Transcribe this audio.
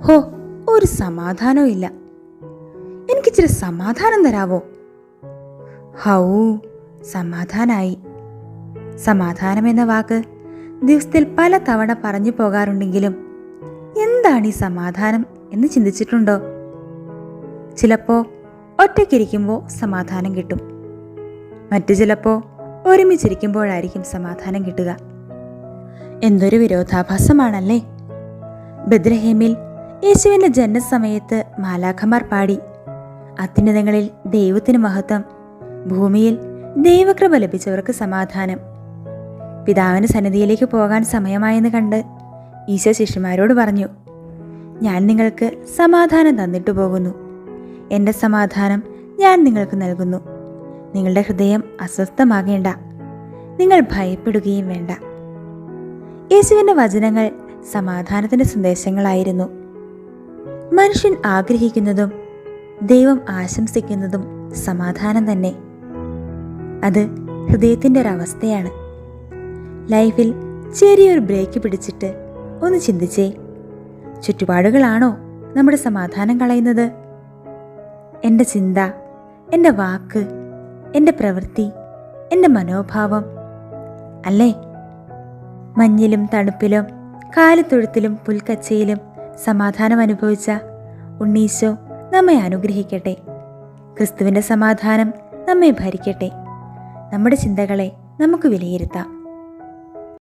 ഹോ, ഒരു സമാധാനവും ഇല്ല. എനിക്കിച്ചിരി സമാധാനം തരാവോ? ഹൗ, സമാധാനായി. സമാധാനം എന്ന വാക്ക് ദിവസത്തിൽ പല തവണ പറഞ്ഞു പോകാറുണ്ടെങ്കിലും എന്താണ് ഈ സമാധാനം എന്ന് ചിന്തിച്ചിട്ടുണ്ടോ? ചിലപ്പോൾ ഒറ്റയ്ക്കിരിക്കുമ്പോൾ സമാധാനം കിട്ടും, മറ്റു ചിലപ്പോൾ ഒരുമിച്ചിരിക്കുമ്പോഴായിരിക്കും സമാധാനം കിട്ടുക. എന്തൊരു വിരോധാഭാസമാണല്ലേ! ബെത്ലഹേമിൽ യേശുവിൻ്റെ ജനനസമയത്ത് മാലാഖമാർ പാടി, അത്യുന്നതങ്ങളിൽ ദൈവത്തിന് മഹത്വം, ഭൂമിയിൽ ദൈവകൃപ ലഭിച്ചവർക്ക് സമാധാനം. പിതാവിന് സന്നിധിയിലേക്ക് പോകാൻ സമയമായെന്ന് കണ്ട് ഈശോ ശിഷ്യന്മാരോട് പറഞ്ഞു, ഞാൻ നിങ്ങൾക്ക് സമാധാനം തന്നിട്ടു പോകുന്നു. എൻ്റെ സമാധാനം ഞാൻ നിങ്ങൾക്ക് നൽകുന്നു. നിങ്ങളുടെ ഹൃദയം അസ്വസ്ഥമാകേണ്ട, നിങ്ങൾ ഭയപ്പെടുകയും വേണ്ട. യേശുവിൻ്റെ വചനങ്ങൾ സമാധാനത്തിൻ്റെ സന്ദേശങ്ങളായിരുന്നു. മനുഷ്യൻ ആഗ്രഹിക്കുന്നതും ദൈവം ആശംസിക്കുന്നതും സമാധാനം തന്നെ. അത് ഹൃദയത്തിൻ്റെ ഒരവസ്ഥയാണ്. ലൈഫിൽ ചെറിയൊരു ബ്രേക്ക് പിടിച്ചിട്ട് ഒന്ന് ചിന്തിച്ചേ, ചുറ്റുപാടുകളാണോ നമ്മുടെ സമാധാനം കളയുന്നത്? എൻ്റെ ചിന്ത, എൻ്റെ വാക്ക്, എൻ്റെ പ്രവൃത്തി, എൻ്റെ മനോഭാവം അല്ലേ? മഞ്ഞിലും തണുപ്പിലും കാലിത്തൊഴുത്തിലും പുൽക്കച്ചയിലും സമാധാനം അനുഭവിച്ച ഉണ്ണീശോ നമ്മെ അനുഗ്രഹിക്കട്ടെ. ക്രിസ്തുവിൻ്റെ സമാധാനം നമ്മെ ഭരിക്കട്ടെ. നമ്മുടെ ചിന്തകളെ നമുക്ക് വിലയിരുത്താം.